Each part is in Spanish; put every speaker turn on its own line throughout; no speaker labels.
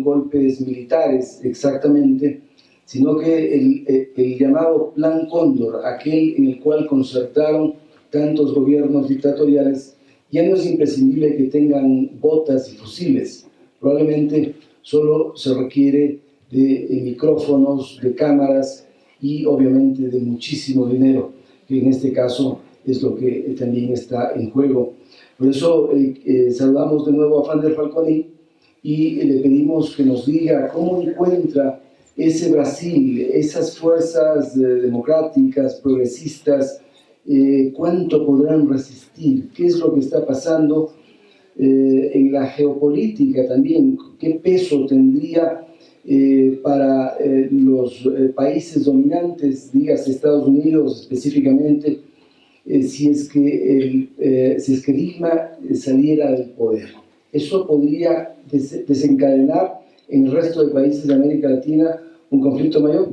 fueron golpes militares exactamente, sino que el llamado Plan Cóndor, aquel en el cual concertaron tantos gobiernos dictatoriales, ya no es imprescindible que tengan botas y fusiles. Probablemente solo se requiere de micrófonos, de cámaras y obviamente de muchísimo dinero, que en este caso es lo que también está en juego. Por eso saludamos de nuevo a Fander Falconi y le pedimos que nos diga cómo encuentra ese Brasil, esas fuerzas democráticas, progresistas, cuánto podrán resistir, qué es lo que está pasando en la geopolítica también, qué peso tendría para los países dominantes, digas Estados Unidos específicamente, si es que Dilma saliera del poder. Eso podría desencadenar en el resto de países de América Latina un conflicto mayor.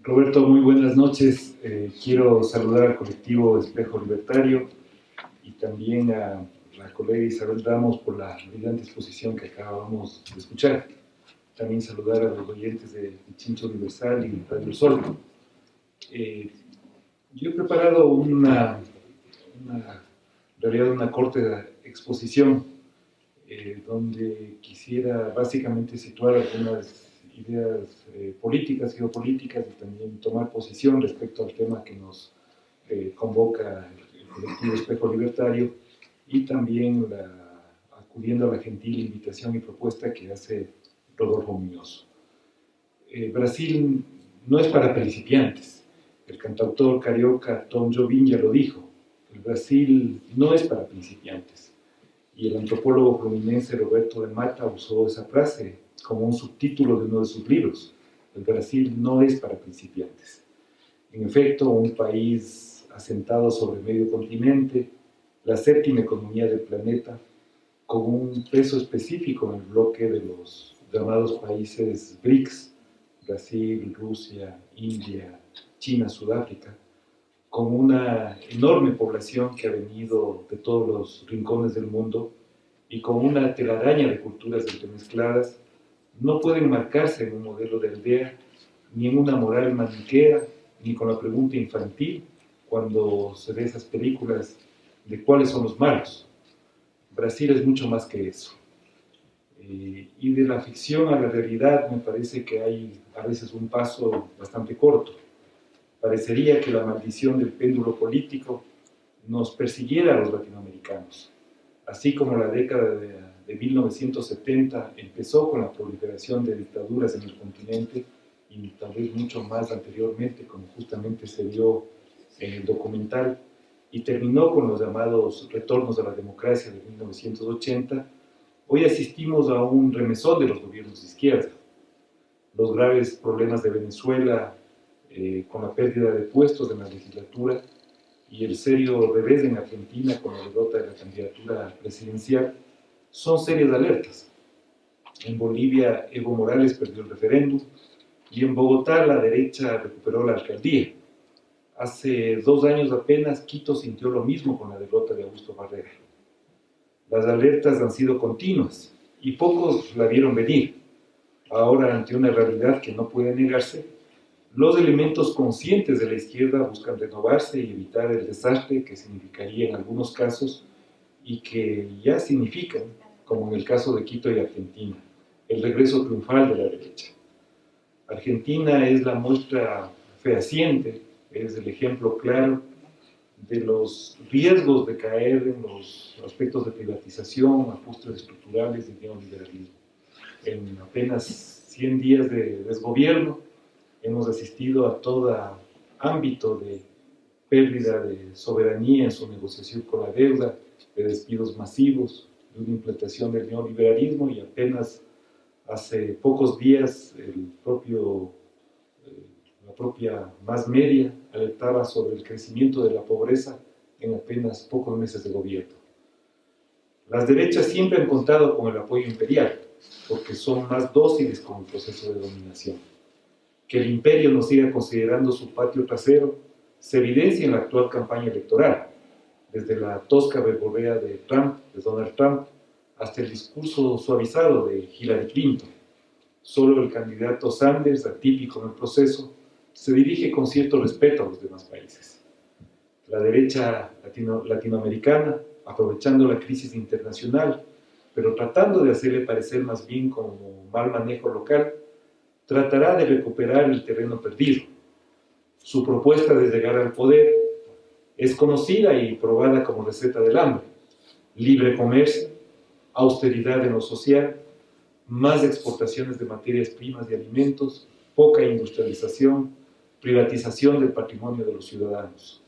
Roberto, muy buenas noches. Quiero saludar al colectivo Espejo Libertario y también a la colega Isabel Ramos por la brillante exposición que acabamos de escuchar. También saludar a los oyentes de Chincha Universal y Radio Sol. Yo he preparado una corta exposición donde quisiera básicamente situar algunas ideas políticas, geopolíticas y también tomar posición respecto al tema que nos convoca el colectivo Espejo Libertario y también acudiendo a la gentil invitación y propuesta que hace Rodolfo Muñoz. Brasil no es para principiantes. El cantautor carioca Tom Jobim ya lo dijo. El Brasil no es para principiantes. Y el antropólogo fluminense Roberto de Mata usó esa frase como un subtítulo de uno de sus libros. El Brasil no es para principiantes. En efecto, un país asentado sobre medio continente, la séptima economía del planeta, con un peso específico en el bloque de los llamados países BRICS, Brasil, Rusia, India, China, Sudáfrica, con una enorme población que ha venido de todos los rincones del mundo y con una telaraña de culturas entremezcladas, no pueden marcarse en un modelo de aldea, ni en una moral maniquea, ni con la pregunta infantil cuando se ve esas películas de cuáles son los malos. Brasil es mucho más que eso. Y de la ficción a la realidad me parece que hay a veces un paso bastante corto. Parecería que la maldición del péndulo político nos persiguiera a los latinoamericanos. Así como la década de 1970 empezó con la proliferación de dictaduras en el continente y tal vez mucho más anteriormente, como justamente se vio en el documental, y terminó con los llamados retornos a la democracia de 1980, hoy asistimos a un remesón de los gobiernos de izquierda. Los graves problemas de Venezuela, con la pérdida de puestos en la legislatura, y el serio revés en Argentina con la derrota de la candidatura presidencial, son serias alertas. En Bolivia, Evo Morales perdió el referéndum, y en Bogotá la derecha recuperó la alcaldía. Hace 2 años apenas, Quito sintió lo mismo con la derrota de Augusto Barrera. Las alertas han sido continuas, y pocos la vieron venir. Ahora, ante una realidad que no puede negarse, los elementos conscientes de la izquierda buscan renovarse y evitar el desastre que significaría en algunos casos y que ya significan, como en el caso de Quito y Argentina, el regreso triunfal de la derecha. Argentina es la muestra fehaciente, es el ejemplo claro de los riesgos de caer en los aspectos de privatización, ajustes estructurales y neoliberalismo. En apenas 100 días de desgobierno, hemos asistido a todo ámbito de pérdida de soberanía en su negociación con la deuda, de despidos masivos, de una implantación del neoliberalismo y apenas hace pocos días la propia Más Media alertaba sobre el crecimiento de la pobreza en apenas pocos meses de gobierno. Las derechas siempre han contado con el apoyo imperial, porque son más dóciles con el proceso de dominación. Que el imperio nos siga considerando su patio trasero se evidencia en la actual campaña electoral, desde la tosca verborrea de Donald Trump, hasta el discurso suavizado de Hillary Clinton. Solo el candidato Sanders, atípico en el proceso, se dirige con cierto respeto a los demás países. La derecha latinoamericana, aprovechando la crisis internacional, pero tratando de hacerle parecer más bien como mal manejo local, tratará de recuperar el terreno perdido. Su propuesta de llegar al poder es conocida y probada como receta del hambre: libre comercio, austeridad en lo social, más exportaciones de materias primas y alimentos, poca industrialización, privatización del patrimonio de los ciudadanos.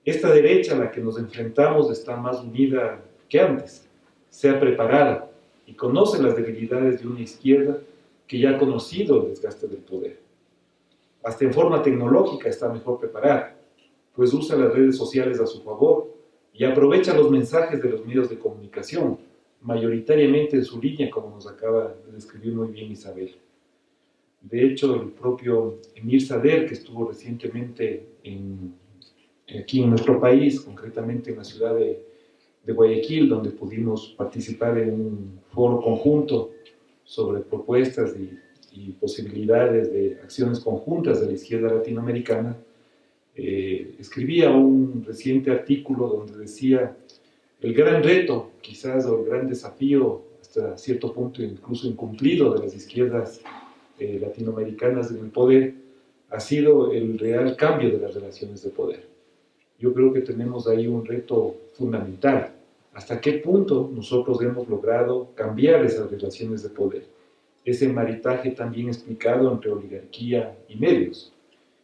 Esta derecha a la que nos enfrentamos está más unida que antes, se ha preparado y conoce las debilidades de una izquierda que ya ha conocido el desgaste del poder. Hasta en forma tecnológica está mejor preparada, pues usa las redes sociales a su favor y aprovecha los mensajes de los medios de comunicación, mayoritariamente en su línea, como nos acaba de describir muy bien Isabel. De hecho, el propio Emir Sader, que estuvo recientemente aquí en nuestro país, concretamente en la ciudad de Guayaquil, donde pudimos participar en un foro conjunto sobre propuestas y posibilidades de acciones conjuntas de la izquierda latinoamericana, escribía un reciente artículo donde decía: el gran reto, quizás, o el gran desafío, hasta cierto punto incluso incumplido, de las izquierdas latinoamericanas en el poder, ha sido el real cambio de las relaciones de poder. Yo creo que tenemos ahí un reto fundamental. ¿Hasta qué punto nosotros hemos logrado cambiar esas relaciones de poder? Ese maritaje tan bien explicado entre oligarquía y medios.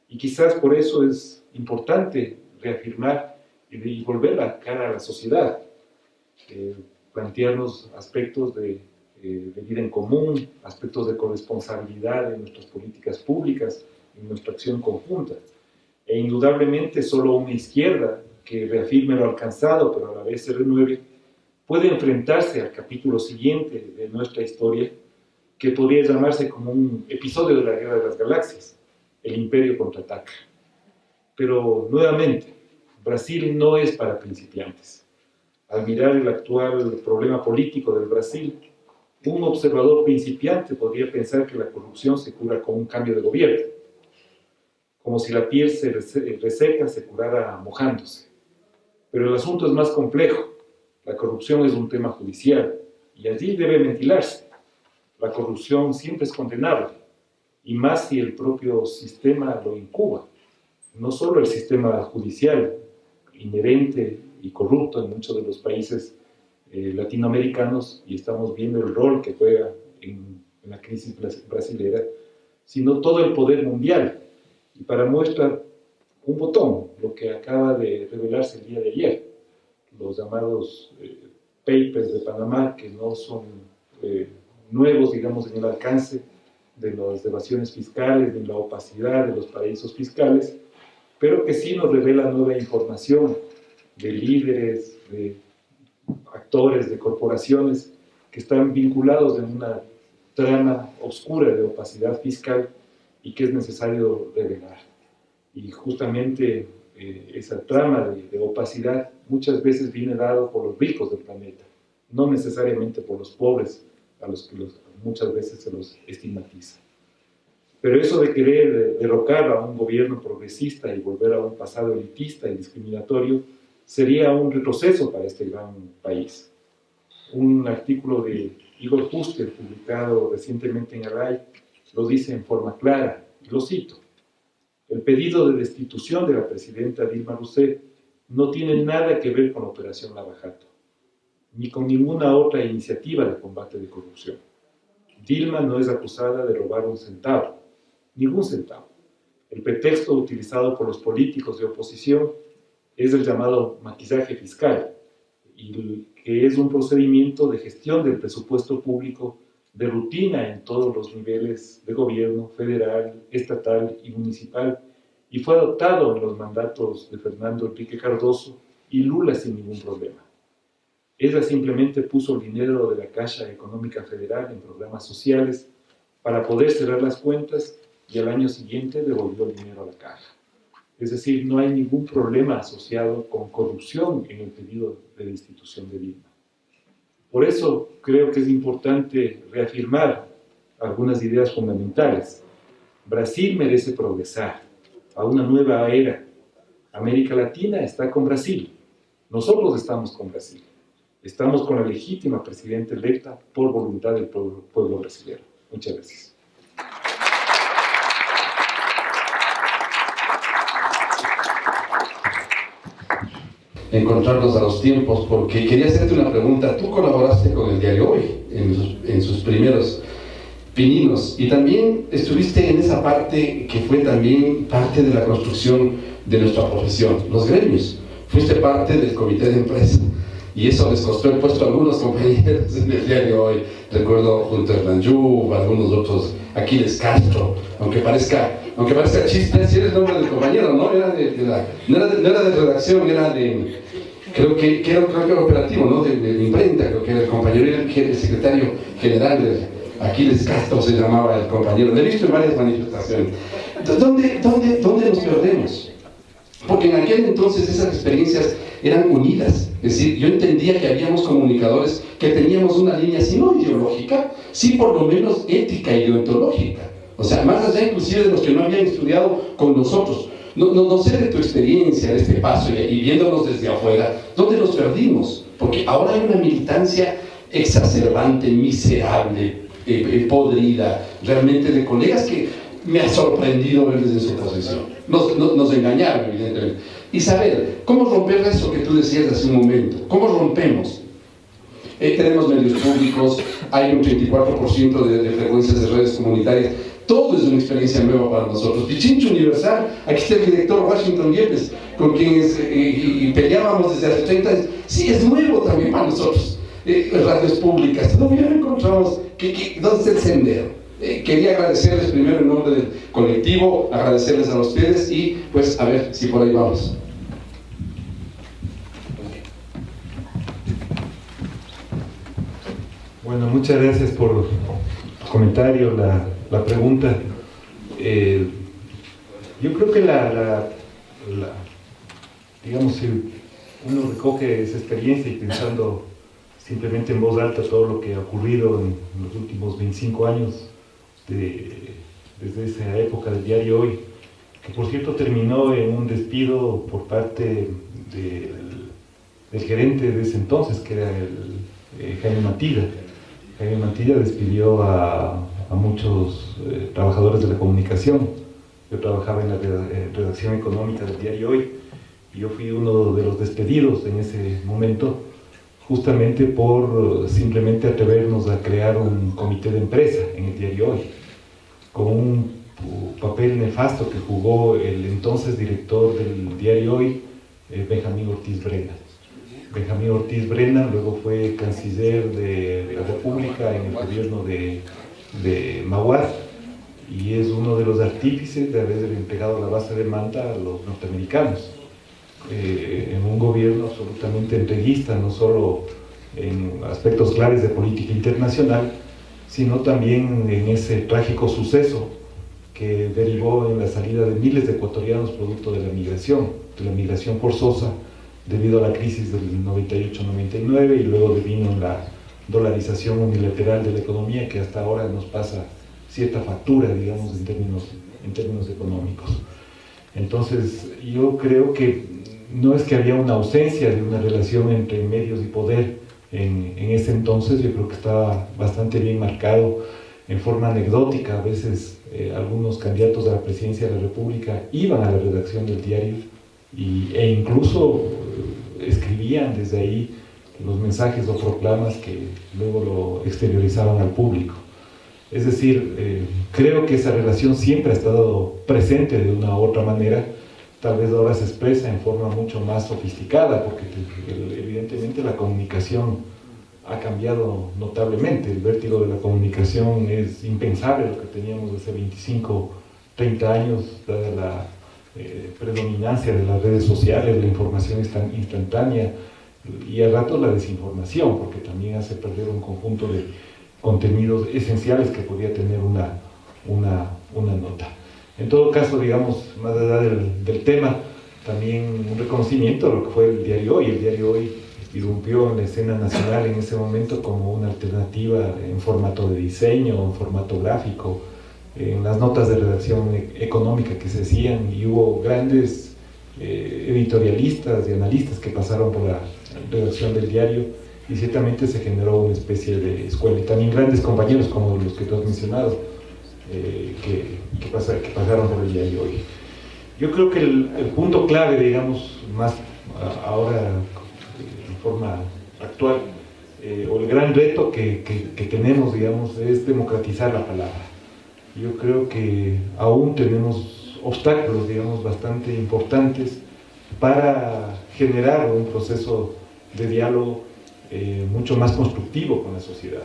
Y quizás por eso es importante reafirmar y volver la cara a la sociedad, plantearnos aspectos de vida en común, aspectos de corresponsabilidad en nuestras políticas públicas, en nuestra acción conjunta. E indudablemente solo una izquierda que reafirme lo alcanzado, pero a la vez se renueve, puede enfrentarse al capítulo siguiente de nuestra historia, que podría llamarse como un episodio de la Guerra de las Galaxias: el Imperio contraataca. Pero nuevamente, Brasil no es para principiantes. Al mirar el actual problema político del Brasil, un observador principiante podría pensar que la corrupción se cura con un cambio de gobierno, como si la piel reseca se curara mojándose. Pero el asunto es más complejo. La corrupción es un tema judicial y allí debe ventilarse. La corrupción siempre es condenable, y más si el propio sistema lo incuba. No solo el sistema judicial, inherente y corrupto en muchos de los países latinoamericanos, y estamos viendo el rol que juega en la crisis brasilera, sino todo el poder mundial. Y para muestra un botón, lo que acaba de revelarse el día de ayer, los llamados papers de Panamá, que no son nuevos, digamos, en el alcance de las evasiones fiscales, de la opacidad de los paraísos fiscales, pero que sí nos revela nueva información de líderes, de actores, de corporaciones que están vinculados en una trama oscura de opacidad fiscal y que es necesario revelar. Y justamente esa trama de opacidad muchas veces viene dado por los ricos del planeta, no necesariamente por los pobres, a los que muchas veces se los estigmatiza. Pero eso de querer derrocar a un gobierno progresista y volver a un pasado elitista y discriminatorio sería un retroceso para este gran país. Un artículo de Igor Fuster, publicado recientemente en ARAI, lo dice en forma clara, y lo cito: el pedido de destitución de la presidenta Dilma Rousseff no tiene nada que ver con la Operación Lava Jato, ni con ninguna otra iniciativa de combate de corrupción. Dilma no es acusada de robar un centavo, ningún centavo. El pretexto utilizado por los políticos de oposición es el llamado maquillaje fiscal, y que es un procedimiento de gestión del presupuesto público de rutina en todos los niveles de gobierno, federal, estatal y municipal, y fue adoptado en los mandatos de Fernando Enrique Cardoso y Lula sin ningún problema. Ella simplemente puso el dinero de la Caixa Económica Federal en programas sociales para poder cerrar las cuentas, y al año siguiente devolvió el dinero a la caja. Es decir, no hay ningún problema asociado con corrupción en el pedido de la institución de Dilma. Por eso creo que es importante reafirmar algunas ideas fundamentales. Brasil merece progresar a una nueva era. América Latina está con Brasil. Nosotros estamos con Brasil. Estamos con la legítima presidenta electa por voluntad del pueblo brasileño. Muchas gracias.
Encontrarnos a los tiempos, porque quería hacerte una pregunta. Tú colaboraste con el diario Hoy en sus primeros pininos y también estuviste en esa parte que fue también parte de la construcción de nuestra profesión, los gremios. Fuiste parte del comité de empresa y eso les costó el puesto a algunos compañeros en el diario Hoy. Recuerdo junto a Hernán Yu, algunos otros, Aquiles Castro, aunque parezca chiste, si era el nombre del compañero, ¿no? Era no era de redacción, era de, creo que era operativo, ¿no? De imprenta, creo que era el compañero, era el secretario general de Aquiles Castro se llamaba el compañero. Lo he visto en varias manifestaciones. ¿Dónde nos perdemos? Porque en aquel entonces esas experiencias eran unidas. Es decir, yo entendía que habíamos comunicadores que teníamos una línea, si no ideológica, sí por lo menos ética y deontológica. O sea, más allá inclusive de los que no habían estudiado con nosotros. No sé de tu experiencia de este paso y viéndonos desde afuera, ¿dónde nos perdimos? Porque ahora hay una militancia exacerbante, miserable, podrida, realmente de colegas que me ha sorprendido verles en su posición. Nos engañaron, evidentemente. Y saber, ¿cómo romper eso que tú decías hace un momento? ¿Cómo rompemos? Tenemos medios públicos, hay un 34% de frecuencias de redes comunitarias. Todo es una experiencia nueva para nosotros. Pichincho Universal, aquí está el director Washington Yepes, con quienes peleábamos desde hace 30 años. Sí, es nuevo también para nosotros. Radios públicas, todavía no encontramos dónde está el sendero. Quería agradecerles primero en nombre del colectivo, agradecerles a ustedes y pues a ver si por ahí vamos.
Bueno, muchas gracias por tu comentario, la pregunta. Yo creo que digamos, si uno recoge esa experiencia y pensando simplemente en voz alta todo lo que ha ocurrido en los últimos 25 años desde esa época del diario Hoy, que por cierto terminó en un despido por parte del gerente de ese entonces, que era Jaime Mantilla. Jaime Mantilla despidió a muchos trabajadores de la comunicación. Yo trabajaba en la redacción económica del diario Hoy y yo fui uno de los despedidos en ese momento, justamente por simplemente atrevernos a crear un comité de empresa en el diario Hoy, con un papel nefasto que jugó el entonces director del diario Hoy, Benjamín Ortiz Brena. Benjamín Ortiz Brena luego fue canciller de la República en el gobierno de Mahuad y es uno de los artífices de haber entregado la base de Manta a los norteamericanos. En un gobierno absolutamente entreguista, no solo en aspectos claves de política internacional, sino también en ese trágico suceso que derivó en la salida de miles de ecuatorianos producto de la migración forzosa, debido a la crisis del 98-99 y luego vino la dolarización unilateral de la economía que hasta ahora nos pasa cierta factura, digamos, en términos económicos. Entonces, yo creo que no es que había una ausencia de una relación entre medios y poder en ese entonces, yo creo que estaba bastante bien marcado en forma anecdótica. A veces algunos candidatos a la presidencia de la República iban a la redacción del diario e incluso escribían desde ahí los mensajes o proclamas que luego lo exteriorizaban al público. Es decir, creo que esa relación siempre ha estado presente de una u otra manera. Tal vez ahora se expresa en forma mucho más sofisticada, porque evidentemente la comunicación ha cambiado notablemente. El vértigo de la comunicación es impensable lo que teníamos hace 25, 30 años, dada la predominancia de las redes sociales, la información es tan instantánea y a ratos la desinformación, porque también hace perder un conjunto de contenidos esenciales que podía tener una nota. En todo caso, digamos, más allá del tema, también un reconocimiento a lo que fue el Diario Hoy. El Diario Hoy irrumpió en la escena nacional en ese momento como una alternativa en formato de diseño, en formato gráfico, en las notas de redacción económica que se hacían, y hubo grandes editorialistas y analistas que pasaron por la redacción del diario, y ciertamente se generó una especie de escuela, y también grandes compañeros como los que tú has mencionado, que pasaron por el Diario Hoy. Yo creo que el punto clave, digamos, más ahora en forma actual, o el gran reto que tenemos, digamos, es democratizar la palabra. Yo creo que aún tenemos obstáculos, digamos, bastante importantes para generar un proceso de diálogo mucho más constructivo con la sociedad.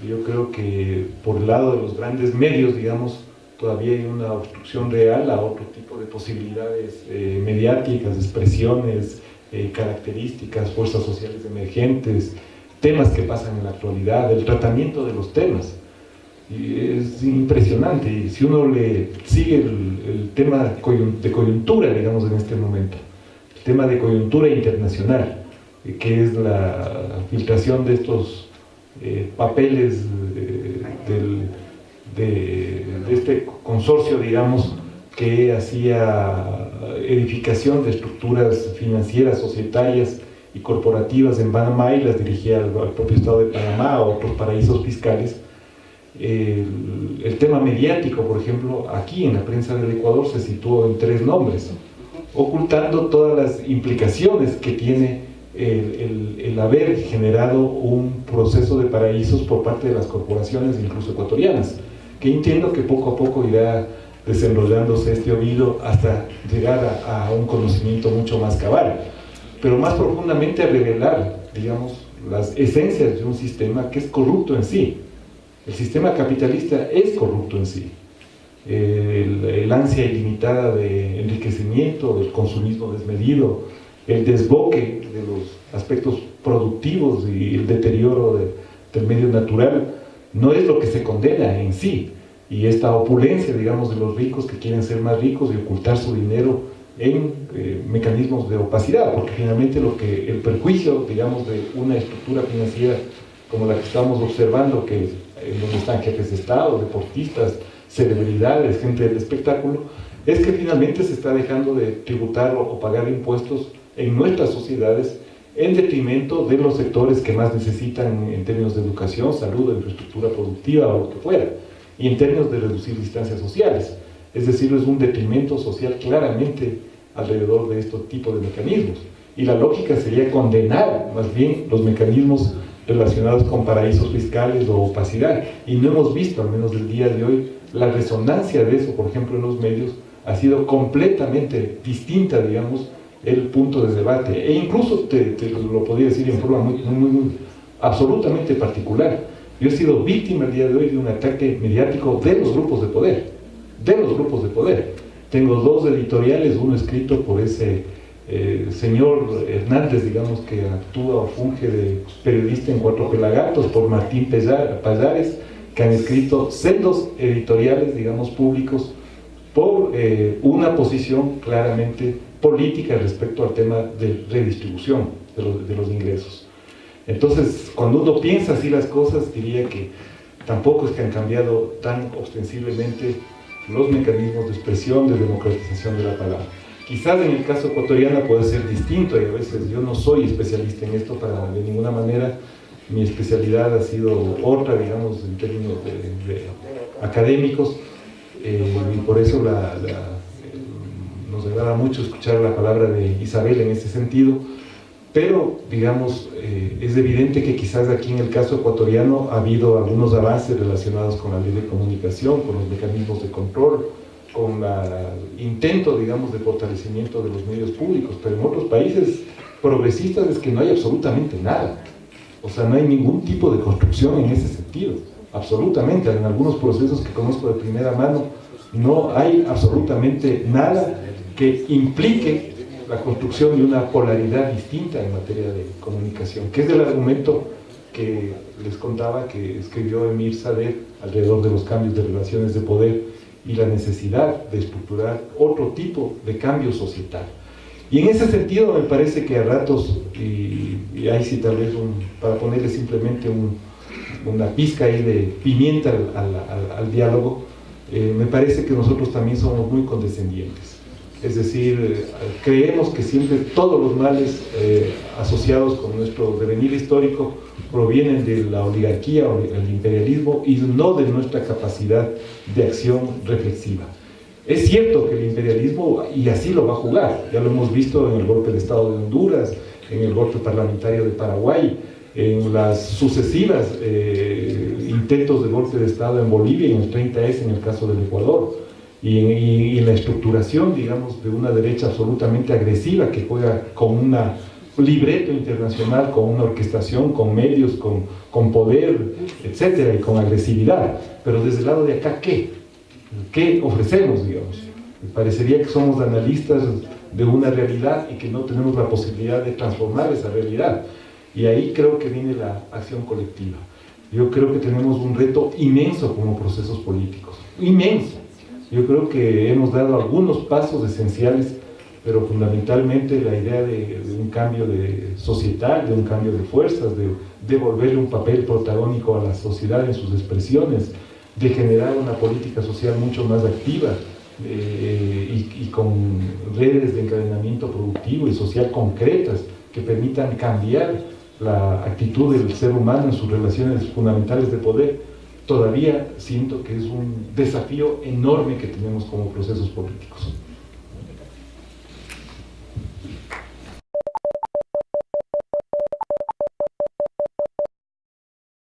Yo creo que por el lado de los grandes medios, digamos, todavía hay una obstrucción real a otro tipo de posibilidades mediáticas, expresiones, características, fuerzas sociales emergentes, temas que pasan en la actualidad, el tratamiento de los temas. Y es impresionante, y si uno le sigue el tema de coyuntura, digamos, en este momento, el tema de coyuntura internacional, que es la filtración de estos papeles de este consorcio, digamos, que hacía edificación de estructuras financieras, societarias y corporativas en Panamá, y las dirigía al propio Estado de Panamá o otros paraísos fiscales. El tema mediático, por ejemplo, aquí en la prensa del Ecuador se situó en 3 nombres, ocultando todas las implicaciones que tiene el haber generado un proceso de paraísos por parte de las corporaciones, incluso ecuatorianas, que entiendo que poco a poco irá desenrollándose este oído hasta llegar a un conocimiento mucho más cabal, pero más profundamente a revelar, digamos, las esencias de un sistema que es corrupto en sí. El sistema capitalista es corrupto en sí. El ansia ilimitada de enriquecimiento, el consumismo desmedido, el desboque de los aspectos productivos y el deterioro del medio natural no es lo que se condena en sí. Y esta opulencia, digamos, de los ricos que quieren ser más ricos y ocultar su dinero en mecanismos de opacidad, porque finalmente el perjuicio, digamos, de una estructura financiera como la que estamos observando, que en donde están jefes de Estado, deportistas, celebridades, gente del espectáculo, es que finalmente se está dejando de tributar o pagar impuestos en nuestras sociedades en detrimento de los sectores que más necesitan en términos de educación, salud, de infraestructura productiva o lo que fuera, y en términos de reducir distancias sociales. Es decir, es un detrimento social claramente alrededor de este tipo de mecanismos. Y la lógica sería condenar más bien los mecanismos relacionados con paraísos fiscales o opacidad. Y no hemos visto, al menos del día de hoy, la resonancia de eso, por ejemplo, en los medios, ha sido completamente distinta, digamos, el punto de debate. E incluso te lo podría decir en forma muy absolutamente particular. Yo he sido víctima el día de hoy de un ataque mediático de los grupos de poder. De los grupos de poder. Tengo 2 editoriales, uno escrito por ese señor Hernández, digamos, que actúa o funge de periodista en Cuatro Pelagatos, por Martín Pallares, que han escrito sendos editoriales, digamos, públicos, por una posición claramente política respecto al tema de redistribución de los ingresos. Entonces, cuando uno piensa así las cosas, diría que tampoco es que han cambiado tan ostensiblemente los mecanismos de expresión, de democratización de la palabra. Quizás en el caso ecuatoriano puede ser distinto, y a veces yo no soy especialista en esto de ninguna manera. Mi especialidad ha sido otra, digamos, en términos de académicos, y por eso nos agrada mucho escuchar la palabra de Isabel en ese sentido, pero, digamos, es evidente que quizás aquí en el caso ecuatoriano ha habido algunos avances relacionados con la ley de comunicación, con los mecanismos de control, con el intento, digamos, de fortalecimiento de los medios públicos, pero en otros países progresistas es que no hay absolutamente nada. O sea, no hay ningún tipo de construcción en ese sentido, absolutamente. En algunos procesos que conozco de primera mano, no hay absolutamente nada que implique la construcción de una polaridad distinta en materia de comunicación, que es el argumento que les contaba que escribió Emir Sader alrededor de los cambios de relaciones de poder y la necesidad de estructurar otro tipo de cambio societal. Y en ese sentido me parece que a ratos, y ahí sí tal vez para ponerle simplemente una pizca ahí de pimienta al diálogo, me parece que nosotros también somos muy condescendientes. Es decir, creemos que siempre todos los males asociados con nuestro devenir histórico provienen de la oligarquía o del imperialismo y no de nuestra capacidad de acción reflexiva. Es cierto que el imperialismo, y así lo va a jugar, ya lo hemos visto en el golpe de Estado de Honduras, en el golpe parlamentario de Paraguay, en las sucesivas intentos de golpe de Estado en Bolivia y en el 30S en el caso del Ecuador, y en la estructuración, digamos, de una derecha absolutamente agresiva que juega con un libreto internacional, con una orquestación, con medios, con poder, etcétera, y con agresividad. Pero desde el lado de acá, ¿qué ofrecemos, digamos? Me parecería que somos analistas de una realidad y que no tenemos la posibilidad de transformar esa realidad. Y ahí creo que viene la acción colectiva. Yo creo que tenemos un reto inmenso como procesos políticos, inmenso. Yo creo que hemos dado algunos pasos esenciales, pero fundamentalmente la idea de un cambio societal, de un cambio de fuerzas, de devolverle un papel protagónico a la sociedad en sus expresiones, de generar una política social mucho más activa y con redes de encadenamiento productivo y social concretas que permitan cambiar la actitud del ser humano en sus relaciones fundamentales de poder. Todavía siento que es un desafío enorme que tenemos como procesos políticos.